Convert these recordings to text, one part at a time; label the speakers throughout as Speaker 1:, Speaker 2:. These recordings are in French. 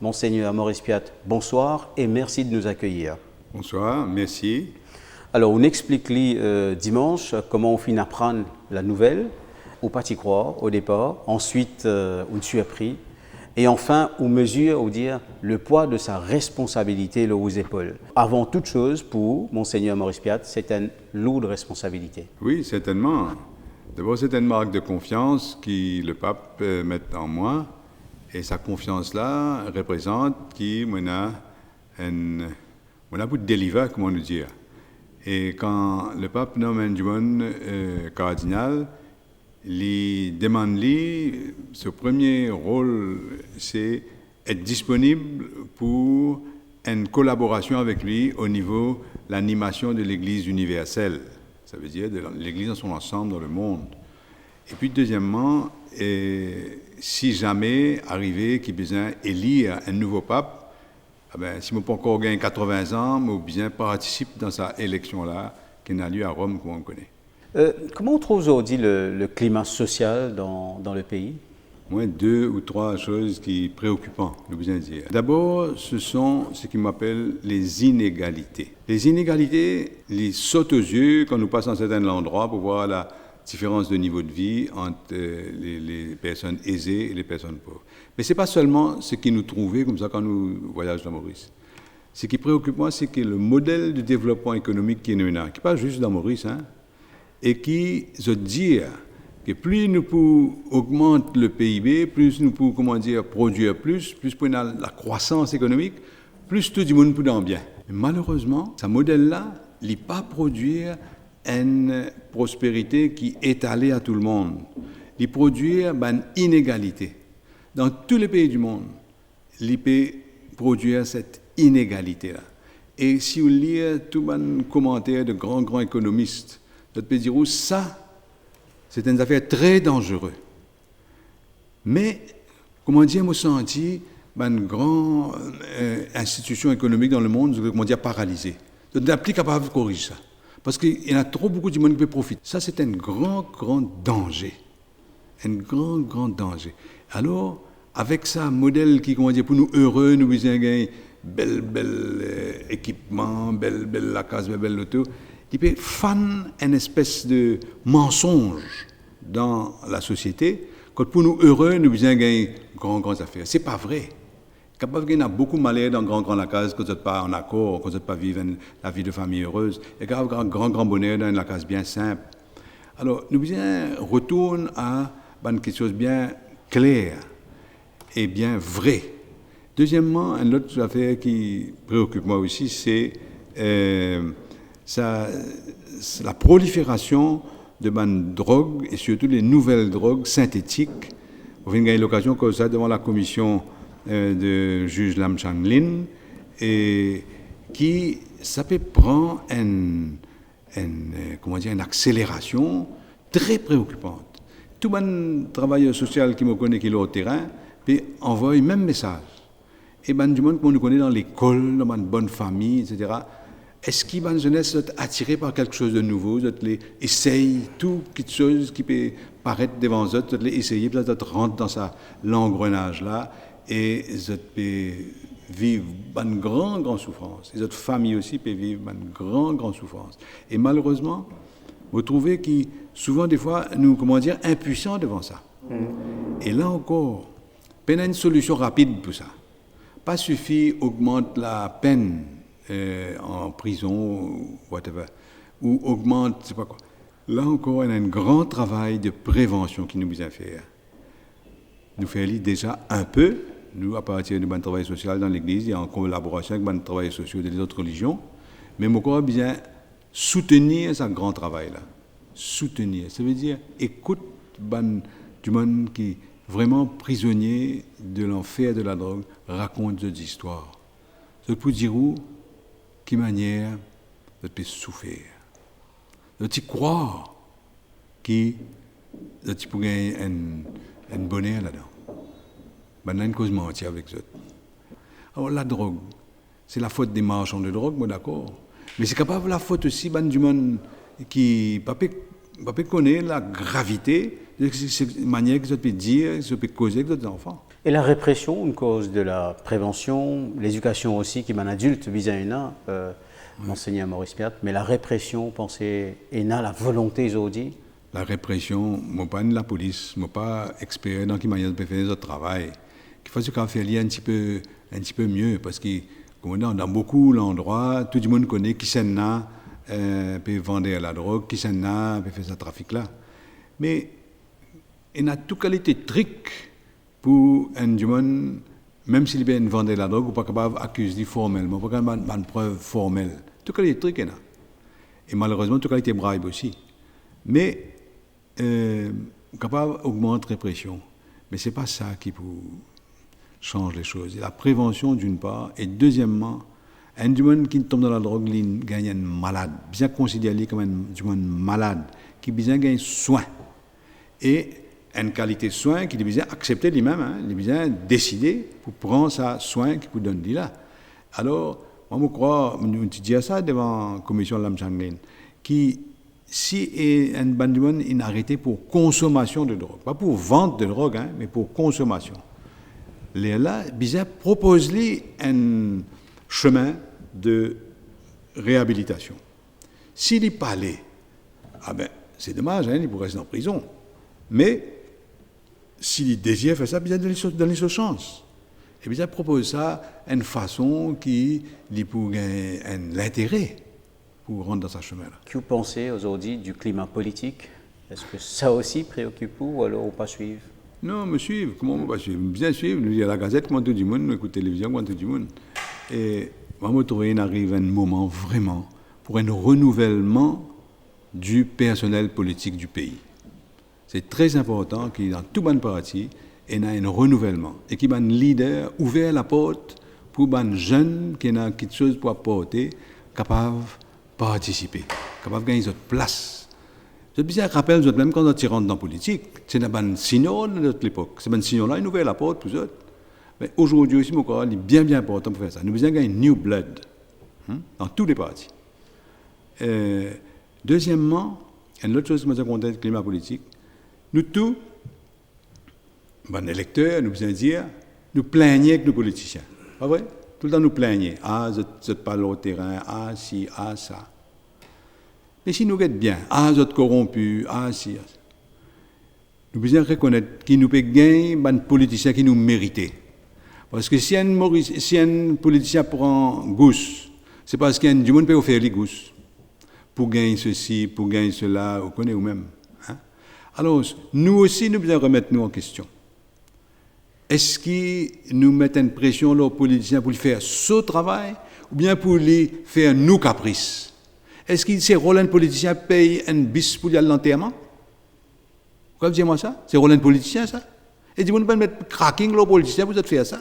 Speaker 1: Monseigneur Maurice Piat, bonsoir et merci de nous accueillir.
Speaker 2: Bonsoir, merci.
Speaker 1: Alors, on explique dimanche comment on finit apprendre la nouvelle, ou pas y croire au départ, ensuite on suit appris, et enfin on mesure ou dire le poids de sa responsabilité aux épaules. Avant toute chose, pour Monseigneur Maurice Piat, c'est une lourde responsabilité.
Speaker 2: Oui, certainement. D'abord, c'est une marque de confiance que le pape met en moi, et sa confiance-là représente qui m'en a pour délivrer, comment nous dire. Et quand le pape nomme un jeune cardinal, il demande ce premier rôle, c'est être disponible pour une collaboration avec lui au niveau de l'animation de l'Église universelle. Ça veut dire de l'Église dans son ensemble dans le monde. Et puis deuxièmement, si jamais arrivé qu'il besoin élire un nouveau pape, si je n'ai pas encore gagné 80 ans, je bien participe dans cette élection-là qui a lieu à Rome, comme on connaît.
Speaker 1: Comment on trouve aujourd'hui le climat social dans le pays?
Speaker 2: Moi, 2 ou 3 choses qui sont préoccupantes, je vous dire. D'abord, ce sont ce qu'on appelle les inégalités. Les inégalités, les sautent aux yeux quand nous passons dans certains endroits pour voir la différence de niveau de vie entre les personnes aisées et les personnes pauvres. Mais ce n'est pas seulement ce qui nous trouvait comme ça quand nous voyageons dans Maurice. Ce qui préoccupe moi, c'est que le modèle de développement économique qui est nous, qui n'est pas juste dans Maurice, et qui veut dire que plus nous pouvons augmenter le PIB, plus nous pouvons produire plus pour la croissance économique, plus tout le monde peut en bien. Mais malheureusement, ce modèle-là, il n'est pas produire une prospérité qui est étalée à tout le monde. Il produit une inégalité. Dans tous les pays du monde, il peut produire cette inégalité-là. Et si vous lisez tous les commentaires de grands économistes, vous pouvez dire ça, c'est une affaire très dangereuse. Mais, comment dire, moi senti une grande institution économique dans le monde, comment dire, paralysée. Vous n'êtes plus capable de corriger ça. Parce qu'il y en a trop beaucoup de monde qui peut profiter. Ça, c'est un grand danger. Un grand danger. Alors, avec ça, modèle qui, comment dire, pour nous heureux, nous besoin gagner bel équipement, belle la case, belle l'auto, il peut faire une espèce de mensonge dans la société. Quand pour nous heureux, nous besoin gagner grandes affaires. C'est pas vrai. Il y a beaucoup de malheur dans grand la case quand vous n'êtes pas en accord, quand vous n'êtes pas vivre la vie de famille heureuse. Il y a grand bonheur dans la case bien simple. Alors, nous besoin retourner à quelque chose bien clair et bien vrai. Deuxièmement, une autre affaire qui préoccupe moi aussi, c'est la prolifération de drogues et surtout les nouvelles drogues synthétiques. On vient de gagner l'occasion comme ça devant la commission de juge Lam Chang Lin et qui ça peut prendre une accélération très préoccupante. Tout le monde travailleur social qui me connaît qui est au terrain puis envoie le même message. Et du monde qu'on nous connaît dans l'école, dans une bonne famille, etc. Est-ce que la jeunesse est attirée par quelque chose de nouveau, essaye tout quelque chose qui peut paraître devant eux, essayer, puis rentre dans l'engrenage-là, et ils peuvent vivre une grande souffrance. Les autres familles aussi peuvent vivre une grande souffrance. Et malheureusement, vous trouvez que souvent, des fois, nous, impuissants devant ça. Et là encore, peine une solution rapide pour ça. Pas suffit augmente la peine en prison ou whatever, ou augmente, je sais pas quoi. Là encore, il y a un grand travail de prévention qui nous besoin faire. Nous faisons déjà un peu, nous, à partir du bon travail social dans l'Église, et en collaboration avec le bon travail social des autres religions, mais encore bien soutenir ce grand travail-là. Soutenir, ça veut dire écoute du monde qui vraiment prisonnier de l'enfer de la drogue, raconte des histoires. Ça peut dire où, quelle manière de te souffrir. De te croire que tu peux gagner un bonheur là-dedans. Maintenant, une cause mentir avec eux. Alors, la drogue, c'est la faute des marchands de drogue, moi d'accord. Mais c'est capable la faute aussi du monde qui ne peut connaître la gravité de cette manière que ça peut dire, que ça peut causer avec d'autres enfants.
Speaker 1: Et la répression, une cause de la prévention, l'éducation aussi, qui est un adulte vis-à-vis monseigneur Maurice Piat, mais la répression, pensez, et la volonté aujourd'hui.
Speaker 2: La répression, moi pas de la police, moi pas expert dans qui manière de faire notre travail. Il faut qu'on fasse un petit peu mieux, parce que dans beaucoup d'endroits, tout le monde connaît qui s'en a, peut vendre la drogue, qui s'en a, peut faire ce trafic-là. Mais il y a toute qualité de trucs pour un monde, même s'il vient vendre la drogue, ou pas capable d'accuser formellement, pas capable de preuve formelle. Toute qualité de trucs, il y en a. Et malheureusement, toute qualité de bribe aussi. Mais capable d'augmenter la répression. Mais ce n'est pas ça qui change les choses. La prévention, d'une part, et deuxièmement, un monde qui tombe dans la drogue, il gagne un malade, bien considéré comme un monde malade, qui besoin de soin. Et une qualité de soin qu'il a besoin d'accepter lui-même, il a besoin de décider pour prendre sa soin qu'il peut donner là. Alors, moi, je crois, je dis ça devant la commission de l'Amchanglin, qui si un bandit est arrêté pour consommation de drogue, pas pour vente de drogue, mais pour consommation, là, bizarre propose-lui un chemin de réhabilitation. S'il n'est pas allé, c'est dommage, il pourrait rester en prison. Mais s'il désire faire ça, bizarre donner sa chance. Et bizarre propose ça une façon qui lui pour gagner l'intérêt pour rendre dans ce chemin-là.
Speaker 1: Que vous pensez aujourd'hui du climat politique? Est-ce que ça aussi préoccupe vous ou alors on pas suivre?
Speaker 2: Non, me suivre. Comment on va suivre? Bien suivre. Nous, il y a la gazette, comment tout le monde, nous écoute la télévision, comment tout le monde. Et moi, je trouve qu'il arrive un moment vraiment pour un renouvellement du personnel politique du pays. C'est très important qu'il y ait dans tout bon parti, il y ait un renouvellement. Et qu'il y ait un leader ouvert la porte pour les jeunes qui ont quelque chose pour apporter, capables de participer, capables de gagner notre place. Je me rappelle, même quand on rentre dans la politique, c'est un signal de notre époque. C'est un signal-là, il ouvre la porte pour eux. Mais aujourd'hui aussi, mon corps, il est bien important pour faire ça. Nous besoin gagner new blood dans tous les partis. Deuxièmement, une autre chose qui m'a content du climat politique, nous tous, les électeurs, nous besoin dire, nous plaignons avec nos politiciens. Pas vrai? Tout le temps nous plaignons. Ah, vous n'êtes pas là au terrain, ah, si, ah, ça. Mais si nous regardons bien, ah, vous êtes corrompus, ah, si, ah, ça. Nous devons reconnaître qu'il nous peut gagner des politiciens qui nous méritent. Parce que si un politicien prend gousse, c'est parce qu'il y a du monde qui peut offrir les gousses. Pour gagner ceci, pour gagner cela, vous connaissez vous-même. Alors, nous aussi, nous devons remettre nous en question. Est-ce qu'ils nous mettent une pression aux politiciens pour faire ce travail ou bien pour les faire nous caprices? Est-ce que ces rôles de politiciens payent un bis pour y aller à l'enterrement? Pourquoi vous dites-moi ça? C'est rôle de politicien, ça? Et dis-moi, vous ne mettre cracking aux politiciens pour faire ça?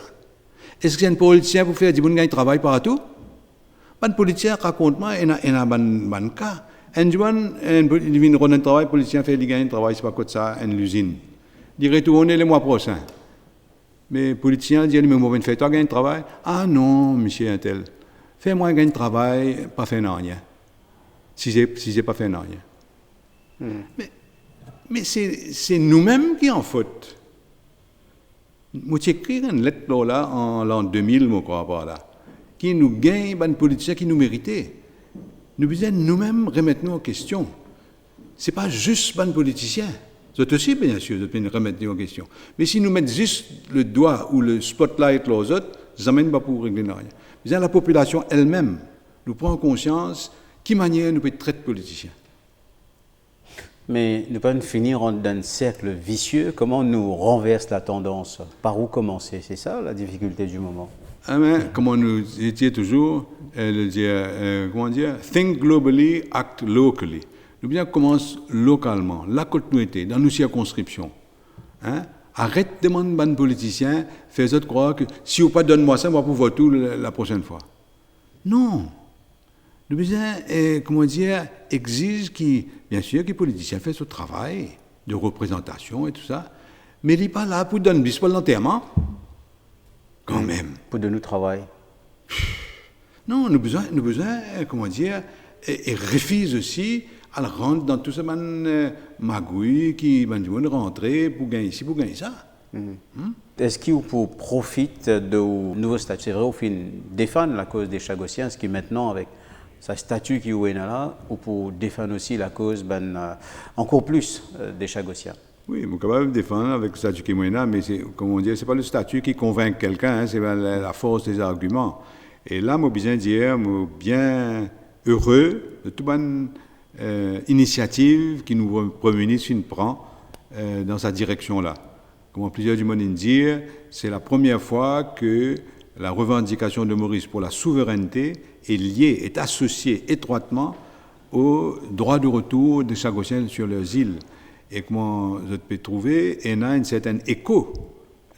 Speaker 2: Est-ce que c'est un politicien pour faire, dis-moi, gagner travail partout? Un politicien, raconte-moi, il y a un cas. Un jour, il vient de travail, le politicien fait gagner un travail, c'est pas quoi de ça, une usine. Il retourne le mois prochain. Mais le politicien dit, mais moi, fais-toi gagner un travail? Ah non, monsieur un tel. Fais-moi gagner un travail, pas faire rien. Si j'ai pas fait rien. Mais c'est nous-mêmes qui en faute. Moi, j'ai écrit une lettre là, en l'an 2000, je crois pas là, qui nous gagne, des politiciens qui nous méritaient. Nous devons nous-mêmes remettre nous en question. Ce n'est pas juste des politiciens. C'est aussi, bien sûr, de remettre nous en question. Mais si nous mettons juste le doigt ou le spotlight aux autres, ça n'amène pas pour régler rien. Mais la population elle-même nous prend conscience de quelle manière nous pouvons traiter politiciens.
Speaker 1: Mais nous pouvons finir dans un cercle vicieux. Comment nous renverse la tendance? Par où commencer? C'est ça la difficulté du moment.
Speaker 2: Comment nous étions toujours, comment dire, think globally, act locally. Nous bien commencer localement, la continuité, dans nos circonscriptions. Arrête de demander aux politiciens, fais-eux croire que si vous ne donnez pas moi ça, on va pouvoir tout la prochaine fois. Non. Nous besoin, comment dire, exige bien sûr que les politiciens fassent ce travail de représentation et tout ça, mais il n'est pas là pour donner bis pour l'enterrement. Quand même.
Speaker 1: Pour de nous travail.
Speaker 2: Non, nous besoin, comment dire, et refuse aussi à rentrer dans tout ce magouille qui va rentrer pour gagner ici, pour gagner ça.
Speaker 1: Est-ce qu'il profite de nouveau statut? C'est vrai, au fin, défendre la cause des Chagossiens, ce qui maintenant, avec sa statut qui est là, ou pour défendre aussi la cause encore plus des Chagossiens?
Speaker 2: Oui, je suis capable de défendre avec le statut qui est là, mais comme on dit, ce n'est pas le statut qui convainc quelqu'un, c'est la force des arguments. Et là, je besoin de dire, je suis bien heureux de toute bonne initiative que nous Premier ministre prend dans sa direction-là. Comme plusieurs du monde disent, c'est la première fois que la revendication de Maurice pour la souveraineté est liée, est associée étroitement au droit de retour des Chagossiens sur leurs îles. Et comment je peux trouver, il y a un certain écho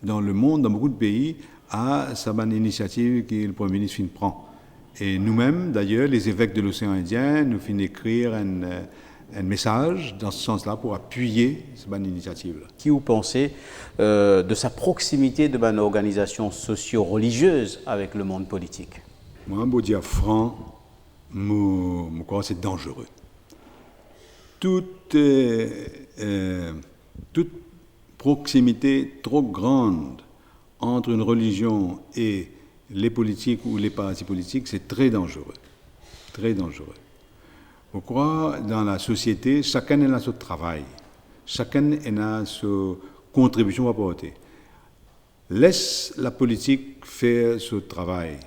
Speaker 2: dans le monde, dans beaucoup de pays, à sa bonne initiative que le Premier ministre prend. Et nous-mêmes, d'ailleurs, les évêques de l'océan Indien, nous finissons d'écrire un message dans ce sens-là pour appuyer cette bonne initiative-là.
Speaker 1: Qui vous pensez de sa proximité de une organisation socio-religieuse avec le monde politique?
Speaker 2: Moi, je dire franc, je crois que c'est dangereux. Toute proximité trop grande entre une religion et les politiques ou les partis politiques, c'est très dangereux. Très dangereux. Je crois dans la société, chacun a son travail, chacun a sa contribution à apporter. Laisse la politique faire ce travail.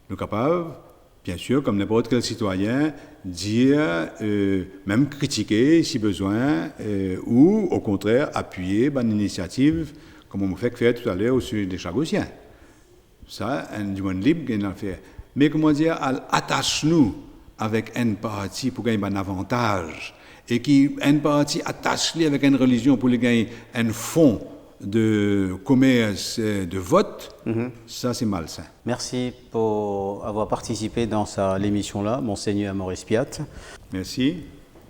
Speaker 2: Nous sommes capables, bien sûr, comme n'importe quel citoyen, dire, même critiquer si besoin, ou au contraire appuyer une initiative, comme on fait faire tout à l'heure au sujet des Chagossiens. Ça, du monde libre qui en fait. Mais comment dire, attache-nous avec un parti pour gagner un avantage, et qui un parti attache-lui avec une religion pour gagner un fonds de commerce, de vote, ça c'est malsain.
Speaker 1: Merci pour avoir participé dans l'émission-là, Monseigneur Maurice Piat.
Speaker 2: Merci.